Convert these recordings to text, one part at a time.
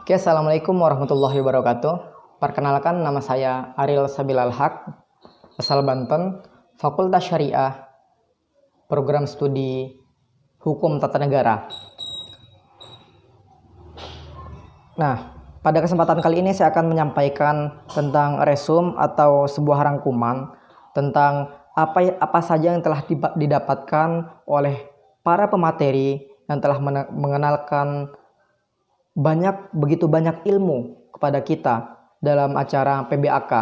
Oke, Assalamualaikum warahmatullahi wabarakatuh. Perkenalkan, nama saya Ariel Sabil Al-Haq, asal Banten, Fakultas Syariah, Program Studi Hukum Tata Negara. Nah, pada kesempatan kali ini saya akan menyampaikan tentang resum atau sebuah rangkuman tentang apa saja yang telah didapatkan oleh para pemateri yang telah mengenalkan begitu banyak ilmu kepada kita dalam acara PBAK,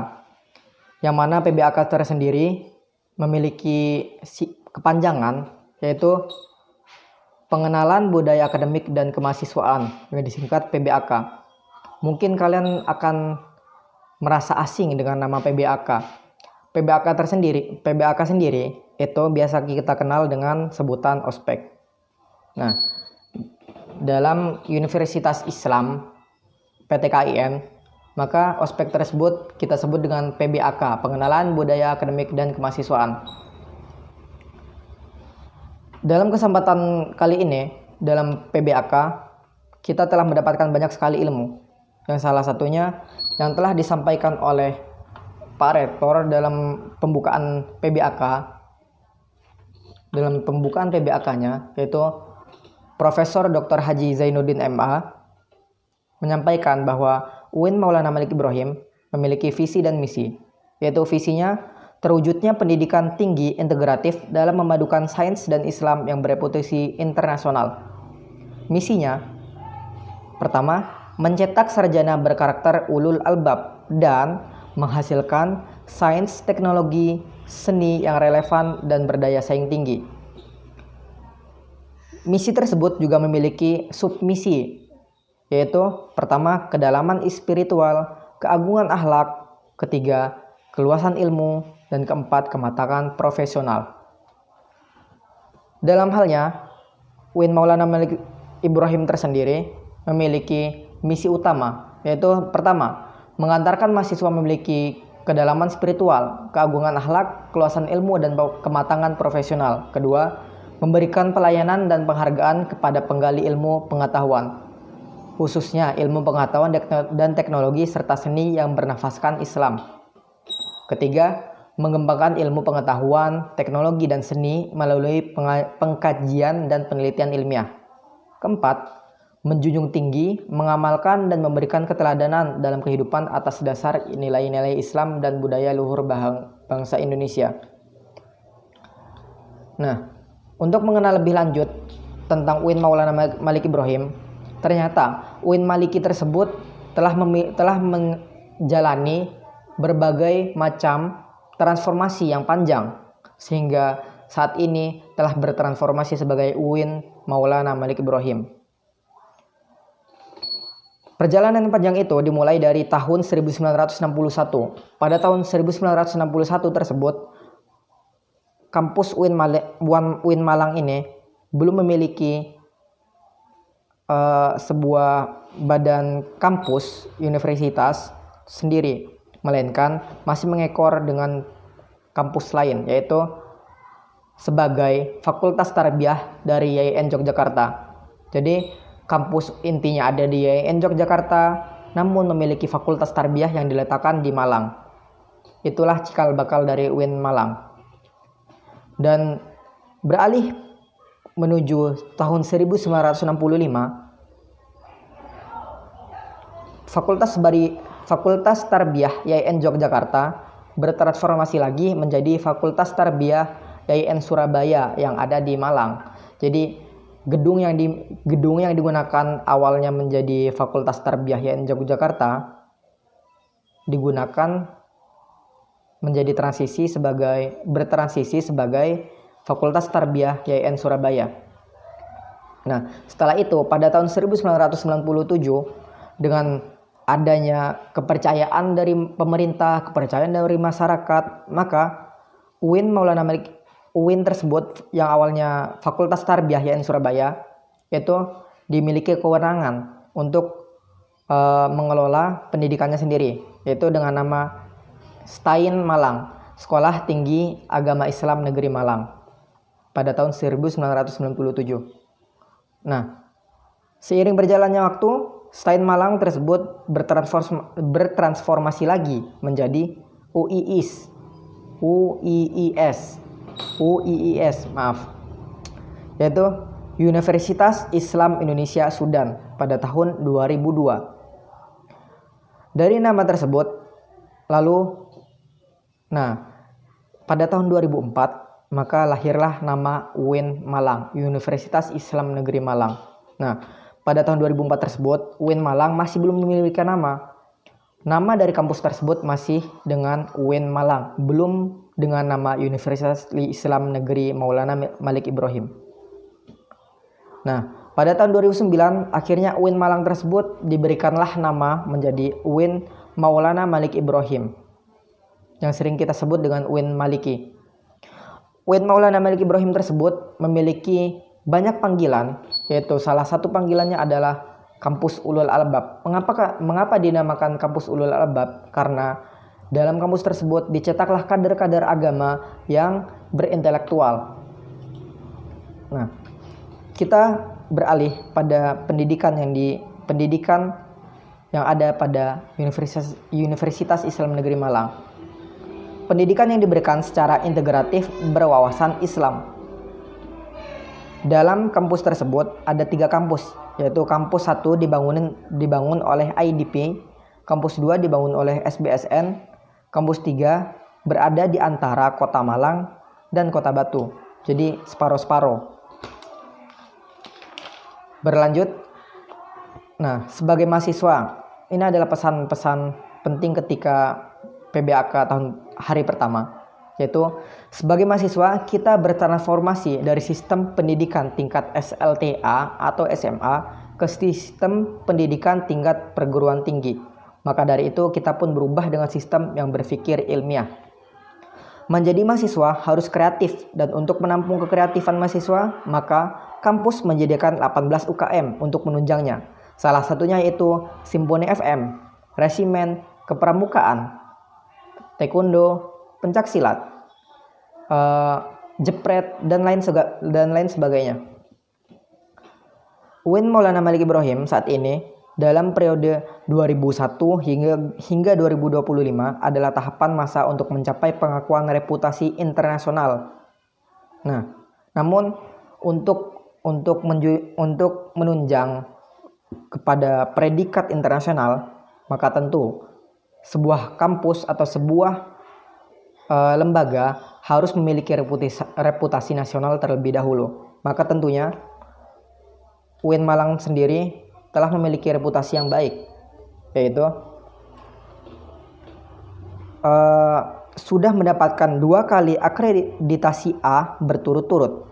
yang mana PBAK tersendiri memiliki kepanjangan, yaitu Pengenalan Budaya Akademik dan Kemahasiswaan, yang disingkat PBAK. Mungkin kalian akan merasa asing dengan nama PBAK. PBAK sendiri itu biasa kita kenal dengan sebutan ospek. Nah, dalam Universitas Islam PTKIN, maka ospek tersebut kita sebut dengan PBAK, Pengenalan Budaya Akademik dan Kemahasiswaan. Dalam kesempatan kali ini, dalam PBAK, kita telah mendapatkan banyak sekali ilmu. Yang salah satunya yang telah disampaikan oleh Pak Rektor dalam pembukaan PBAK, nya yaitu Profesor Dr. Haji Zainuddin MA, menyampaikan bahwa UIN Maulana Malik Ibrahim memiliki visi dan misi, yaitu visinya terwujudnya pendidikan tinggi integratif dalam memadukan sains dan Islam yang bereputasi internasional. Misinya, pertama, mencetak sarjana berkarakter ulul albab dan menghasilkan sains, teknologi, seni yang relevan dan berdaya saing tinggi. Misi tersebut juga memiliki submisi, yaitu pertama, kedalaman spiritual, keagungan akhlak, ketiga, keluasan ilmu, dan keempat, kematangan profesional. Dalam halnya, UIN Maulana Malik Ibrahim tersendiri memiliki misi utama, yaitu pertama, mengantarkan mahasiswa memiliki kedalaman spiritual, keagungan akhlak, keluasan ilmu, dan kematangan profesional. Kedua, memberikan pelayanan dan penghargaan kepada penggali ilmu pengetahuan, khususnya ilmu pengetahuan dan teknologi serta seni yang bernafaskan Islam. Ketiga, mengembangkan ilmu pengetahuan, teknologi, dan seni melalui pengkajian dan penelitian ilmiah. Keempat, menjunjung tinggi, mengamalkan, dan memberikan keteladanan dalam kehidupan atas dasar nilai-nilai Islam dan budaya luhur bangsa Indonesia. Nah, untuk mengenal lebih lanjut tentang UIN Maulana Malik Ibrahim, ternyata UIN Maliki tersebut telah menjalani berbagai macam transformasi yang panjang, sehingga saat ini telah bertransformasi sebagai UIN Maulana Malik Ibrahim. Perjalanan panjang itu dimulai dari tahun 1961. Pada tahun 1961 tersebut, kampus UIN Malang ini belum memiliki sebuah badan kampus universitas sendiri, melainkan masih mengekor dengan kampus lain, yaitu sebagai Fakultas Tarbiyah dari YIN Yogyakarta. Jadi kampus intinya ada di YIN Yogyakarta, namun memiliki Fakultas Tarbiyah yang diletakkan di Malang. Itulah cikal bakal dari UIN Malang. Dan beralih menuju tahun 1965, Fakultas Tarbiyah YIN Yogyakarta bertransformasi lagi menjadi Fakultas Tarbiyah YIN Surabaya yang ada di Malang. Jadi gedung yang digunakan awalnya menjadi Fakultas Tarbiyah YIN Yogyakarta digunakan menjadi bertransisi sebagai Fakultas Tarbiyah YIN Surabaya. Nah, setelah itu pada tahun 1997, dengan adanya kepercayaan dari pemerintah, kepercayaan dari masyarakat, maka UIN tersebut yang awalnya Fakultas Tarbiyah YIN Surabaya itu dimiliki kewenangan untuk mengelola pendidikannya sendiri, yaitu dengan nama STAIN Malang, Sekolah Tinggi Agama Islam Negeri Malang, pada tahun 1997. Nah, seiring berjalannya waktu, Selain Malang tersebut bertransformasi lagi menjadi UIIS, yaitu Universitas Islam Indonesia Sudan pada tahun 2002. Dari nama tersebut, pada tahun 2004 maka lahirlah nama UIN Malang, Universitas Islam Negeri Malang. Pada tahun 2004 tersebut, UIN Malang masih belum memiliki nama. Nama dari kampus tersebut masih dengan UIN Malang, belum dengan nama Universitas Islam Negeri Maulana Malik Ibrahim. Pada tahun 2009, akhirnya UIN Malang tersebut diberikanlah nama menjadi UIN Maulana Malik Ibrahim, yang sering kita sebut dengan UIN Maliki. UIN Maulana Malik Ibrahim tersebut memiliki banyak panggilan, yaitu salah satu panggilannya adalah Kampus Ulul Albab. Mengapa dinamakan Kampus Ulul Albab? Karena dalam kampus tersebut dicetaklah kader-kader agama yang berintelektual. Kita beralih pada pendidikan yang ada pada Universitas Islam Negeri Malang. Pendidikan yang diberikan secara integratif berwawasan Islam. Dalam kampus tersebut ada 3 kampus, yaitu kampus 1 dibangun oleh IDP, kampus 2 dibangun oleh SBSN, kampus 3 berada di antara Kota Malang dan Kota Batu. Jadi separuh-separuh. Berlanjut. Sebagai mahasiswa, ini adalah pesan-pesan penting ketika PBAK hari pertama. Yaitu sebagai mahasiswa kita bertransformasi dari sistem pendidikan tingkat SLTA atau SMA ke sistem pendidikan tingkat perguruan tinggi. Maka dari itu kita pun berubah dengan sistem yang berpikir ilmiah. Menjadi mahasiswa harus kreatif, dan untuk menampung kekreatifan mahasiswa maka kampus menyediakan 18 UKM untuk menunjangnya. Salah satunya yaitu Simfoni FM, Resimen, Kepramukaan, Taekwondo, pencaksilat, jepret, dan lain sebagainya. UIN Maulana Malik Ibrahim saat ini dalam periode 2001 hingga 2025 adalah tahapan masa untuk mencapai pengakuan reputasi internasional. Namun untuk menunjang kepada predikat internasional, maka tentu sebuah kampus atau sebuah lembaga harus memiliki reputasi nasional terlebih dahulu. Maka tentunya UIN Malang sendiri telah memiliki reputasi yang baik, yaitu sudah mendapatkan 2 kali akreditasi A berturut-turut,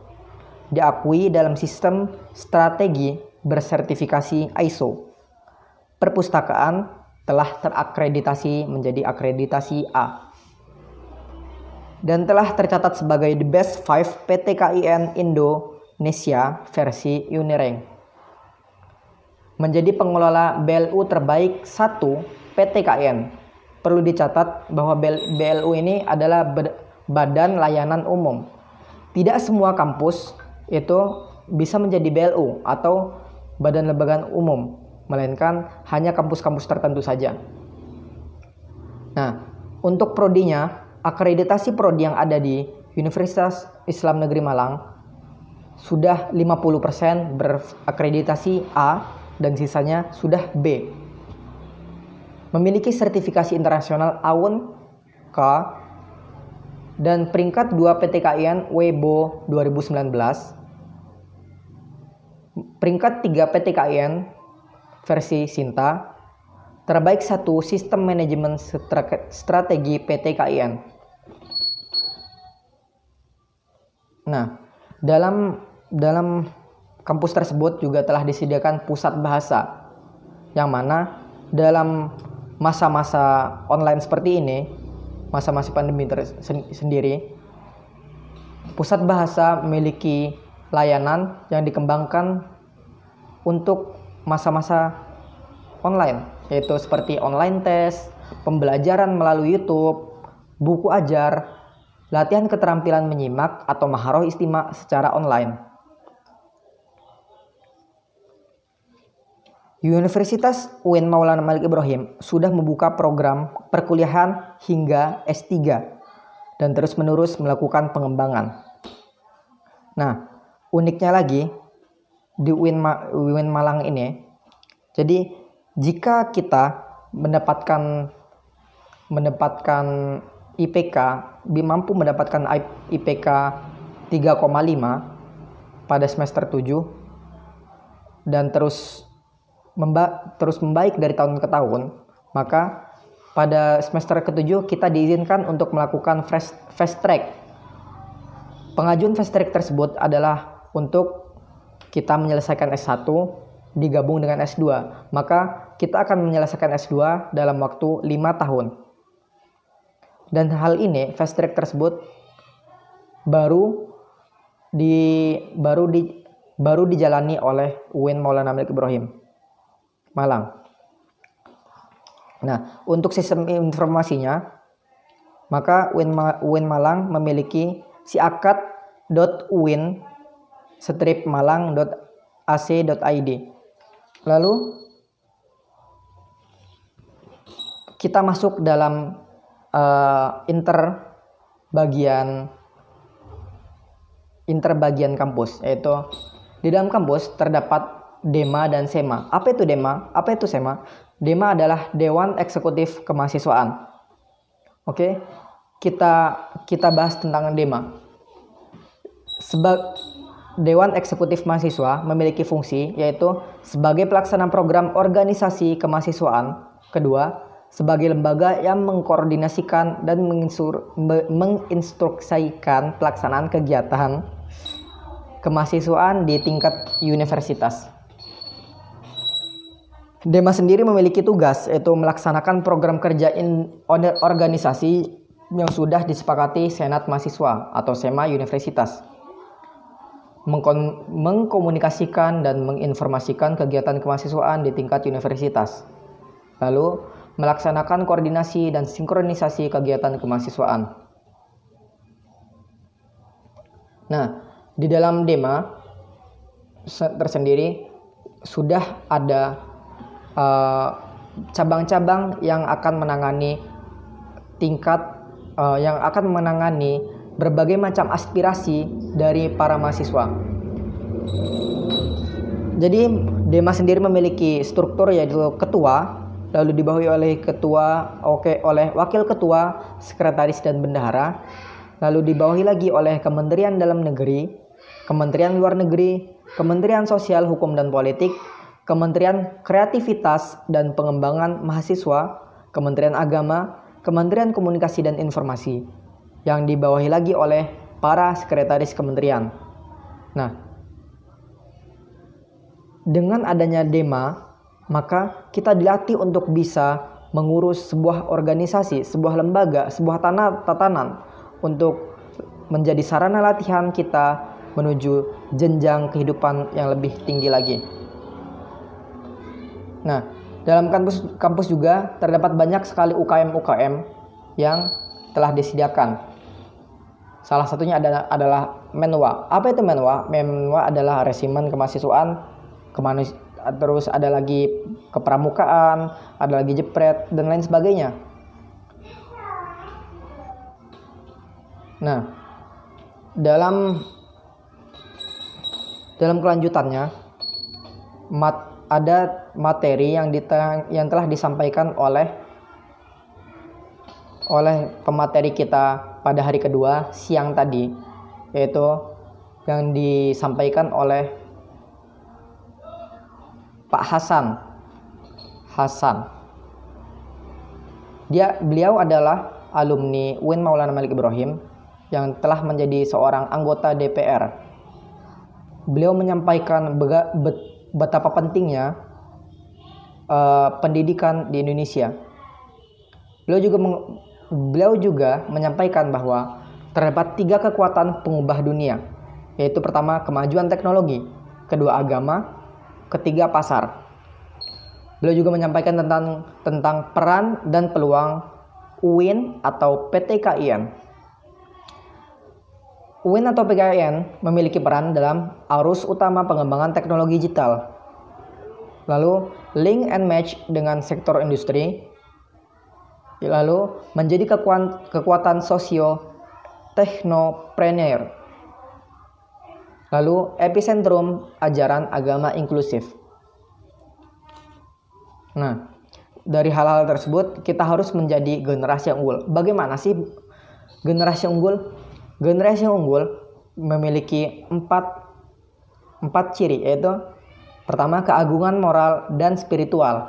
diakui dalam sistem strategi bersertifikasi ISO. Perpustakaan telah terakreditasi menjadi akreditasi A. Dan telah tercatat sebagai The Best 5 PTKIN Indonesia versi Unirank. Menjadi pengelola BLU terbaik 1 PTKIN. Perlu dicatat bahwa BLU ini adalah Badan Layanan Umum. Tidak semua kampus itu bisa menjadi BLU atau Badan Lembaga Umum, melainkan hanya kampus-kampus tertentu saja. Untuk prodinya, akreditasi prodi yang ada di Universitas Islam Negeri Malang sudah 50% berakreditasi A dan sisanya sudah B. Memiliki sertifikasi internasional AUN K dan peringkat 2 PTKIN WEBO 2019. Peringkat 3 PTKIN versi Sinta. Terbaik 1 sistem manajemen strategi PTKIN. Dalam kampus tersebut juga telah disediakan pusat bahasa, yang mana dalam masa-masa online seperti ini, masa-masa pandemi sendiri, pusat bahasa memiliki layanan yang dikembangkan untuk masa-masa online, yaitu seperti online test, pembelajaran melalui YouTube, buku ajar, latihan keterampilan menyimak atau maharoh istima secara online. Universitas UIN Maulana Malik Ibrahim sudah membuka program perkuliahan hingga S3 dan terus-menerus melakukan pengembangan. Nah, uniknya lagi di UIN Malang ini, jadi jika kita mendapatkan IPK, mampu mendapatkan IPK 3,5 pada semester 7 dan terus membaik dari tahun ke tahun, maka pada semester ke-7 kita diizinkan untuk melakukan fast track. Pengajuan fast track tersebut adalah untuk kita menyelesaikan S1 digabung dengan S2. Maka kita akan menyelesaikan S2 dalam waktu 5 tahun. Dan hal ini, fast track tersebut baru dijalani oleh UIN Maulana Malik Ibrahim Malang. Nah, untuk sistem informasinya, maka UIN Malang memiliki siakat.uin-malang.ac.id. Lalu kita masuk dalam interbagian kampus, yaitu di dalam kampus terdapat Dema dan Sema. Apa itu Dema? Apa itu Sema? Dema adalah Dewan Eksekutif Kemahasiswaan. Oke, kita bahas tentang Dema. Dewan Eksekutif Mahasiswa memiliki fungsi yaitu sebagai pelaksana program organisasi kemahasiswaan. Kedua, sebagai lembaga yang mengkoordinasikan dan menginstruksikan pelaksanaan kegiatan kemahasiswaan di tingkat universitas. Dema sendiri memiliki tugas yaitu melaksanakan program kerja organisasi yang sudah disepakati Senat Mahasiswa atau SEMA Universitas, mengkomunikasikan dan menginformasikan kegiatan kemahasiswaan di tingkat universitas, lalu melaksanakan koordinasi dan sinkronisasi kegiatan kemahasiswaan. Nah, di dalam Dema tersendiri sudah ada cabang-cabang yang akan menangani berbagai macam aspirasi dari para mahasiswa. Jadi Dema sendiri memiliki struktur yaitu ketua, lalu dibawahi oleh oleh wakil ketua, sekretaris dan bendahara, lalu dibawahi lagi oleh Kementerian Dalam Negeri, Kementerian Luar Negeri, Kementerian Sosial, Hukum dan Politik, Kementerian Kreativitas dan Pengembangan Mahasiswa, Kementerian Agama, Kementerian Komunikasi dan Informasi, yang dibawahi lagi oleh para sekretaris kementerian. Nah, dengan adanya Dema, maka kita dilatih untuk bisa mengurus sebuah organisasi, sebuah lembaga, sebuah tatanan untuk menjadi sarana latihan kita menuju jenjang kehidupan yang lebih tinggi lagi. Nah, dalam kampus juga terdapat banyak sekali UKM yang telah disediakan. Salah satunya adalah Menwa. Apa itu Menwa? Menwa adalah resimen kemahasiswaan, terus ada lagi kepramukaan, ada lagi jepret dan lain sebagainya. Nah, dalam kelanjutannya ada materi yang telah disampaikan oleh pemateri kita pada hari kedua siang tadi, yaitu yang disampaikan oleh Pak Hasan. Beliau adalah alumni UIN Maulana Malik Ibrahim yang telah menjadi seorang anggota DPR. Beliau menyampaikan betapa pentingnya pendidikan di Indonesia. Beliau juga menyampaikan bahwa terdapat 3 kekuatan pengubah dunia, yaitu pertama kemajuan teknologi, kedua agama, ketiga pasar. Beliau juga menyampaikan tentang peran dan peluang UIN atau PTKIN. UIN atau PTKIN memiliki peran dalam arus utama pengembangan teknologi digital. Lalu link and match dengan sektor industri. Lalu menjadi kekuatan sosio teknopreneur. Lalu epicentrum ajaran agama inklusif. Nah, dari hal-hal tersebut kita harus menjadi generasi yang unggul. Bagaimana sih generasi unggul? Generasi unggul memiliki empat ciri, yaitu pertama, keagungan moral dan spiritual.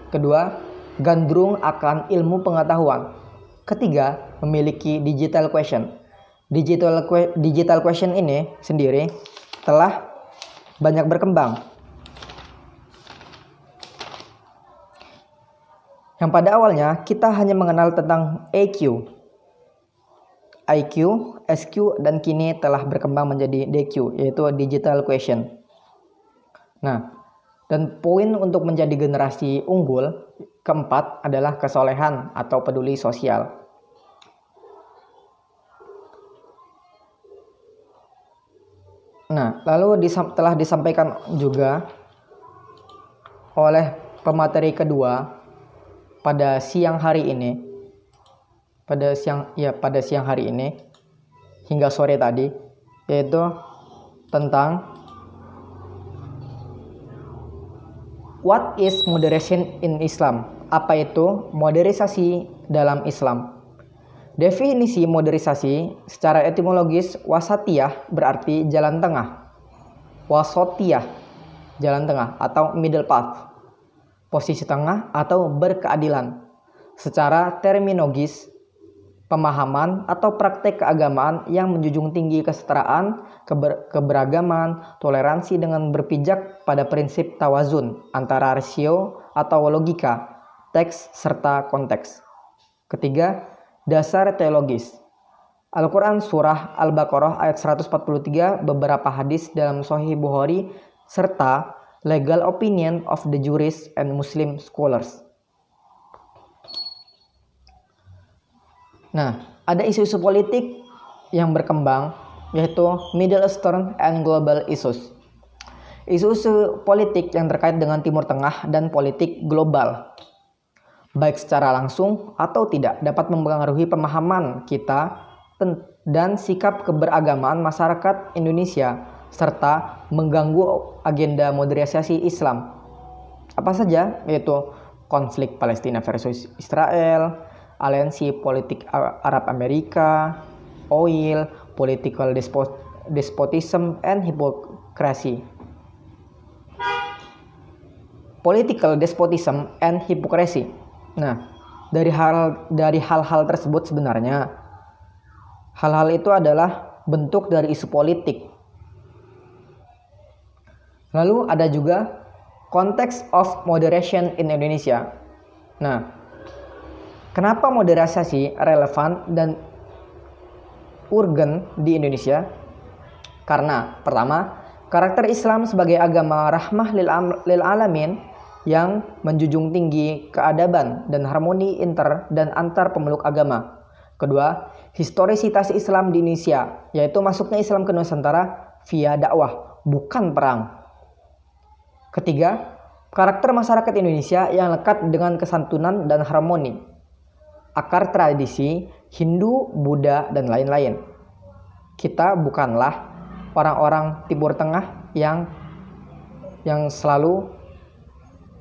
Kedua, gandrung akan ilmu pengetahuan. Ketiga, memiliki digital question. Digital question ini sendiri telah banyak berkembang. Yang pada awalnya kita hanya mengenal tentang EQ, IQ, SQ, dan kini telah berkembang menjadi DQ, yaitu digital question. Nah, dan poin untuk menjadi generasi unggul keempat adalah kesolehan atau peduli sosial. Nah, lalu telah disampaikan juga oleh pemateri kedua pada siang hari ini, pada siang hari ini hingga sore tadi, yaitu tentang what is moderation in Islam? Apa itu moderisasi dalam Islam? Definisi moderisasi secara etimologis, wasatiyah berarti jalan tengah. Wasatiyah, jalan tengah atau middle path. Posisi tengah atau berkeadilan. Secara terminologis, pemahaman atau praktek keagamaan yang menjunjung tinggi kesetaraan, keberagaman, toleransi dengan berpijak pada prinsip tawazun antara rasio atau logika, teks serta konteks. Ketiga, dasar teologis. Al-Quran Surah Al-Baqarah ayat 143, beberapa hadis dalam Sahih Bukhari, serta legal opinion of the jurists and Muslim scholars. Nah, ada isu-isu politik yang berkembang, yaitu Middle Eastern and Global Issues. Isu-isu politik yang terkait dengan Timur Tengah dan politik global, baik secara langsung atau tidak, dapat mempengaruhi pemahaman kita dan sikap keberagamaan masyarakat Indonesia, serta mengganggu agenda modernisasi Islam. Apa saja? Yaitu konflik Palestina versus Israel, aliansi politik Arab Amerika, oil, political despotism, and hypocrisy. Political despotism and hypocrisy. Nah, dari hal-hal tersebut sebenarnya hal-hal itu adalah bentuk dari isu politik. Lalu ada juga konteks of moderation in Indonesia. Nah, kenapa modernisasi relevan dan urgen di Indonesia? Karena pertama, karakter Islam sebagai agama rahmah lil alamin yang menjunjung tinggi keadaban dan harmoni inter dan antar pemeluk agama. Kedua, historisitas Islam di Indonesia, yaitu masuknya Islam ke Nusantara via dakwah, bukan perang. Ketiga, karakter masyarakat Indonesia yang lekat dengan kesantunan dan harmoni, akar tradisi Hindu, Buddha, dan lain-lain. Kita bukanlah orang-orang Timur Tengah yang selalu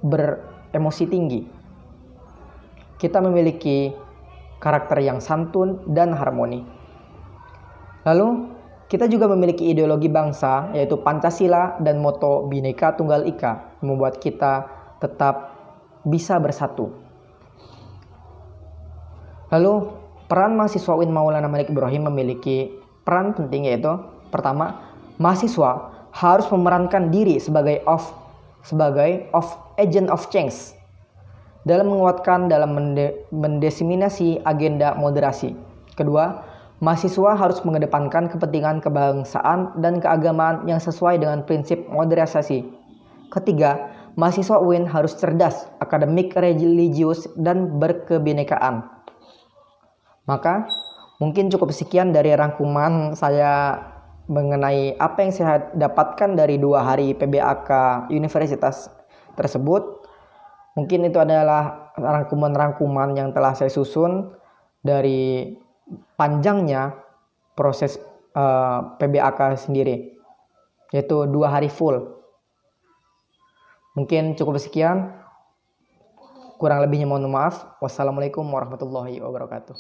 beremosi tinggi. Kita memiliki karakter yang santun dan harmoni. Lalu kita juga memiliki ideologi bangsa, yaitu Pancasila dan moto Bhinneka Tunggal Ika, yang membuat kita tetap bisa bersatu. Lalu peran mahasiswa UIN Maulana Malik Ibrahim memiliki peran penting, yaitu pertama, mahasiswa harus memerankan diri sebagai agent of change dalam menguatkan dalam mendiseminasi agenda moderasi. Kedua, mahasiswa harus mengedepankan kepentingan kebangsaan dan keagamaan yang sesuai dengan prinsip modernisasi. Ketiga, mahasiswa UIN harus cerdas, akademik, religius, dan berkebinekaan. Maka mungkin cukup sekian dari rangkuman saya mengenai apa yang saya dapatkan dari 2 hari PBAK Universitas tersebut. Mungkin itu adalah rangkuman-rangkuman yang telah saya susun dari panjangnya proses PBAK sendiri, yaitu 2 hari full. Mungkin cukup sekian, kurang lebihnya mohon maaf. Wassalamualaikum warahmatullahi wabarakatuh.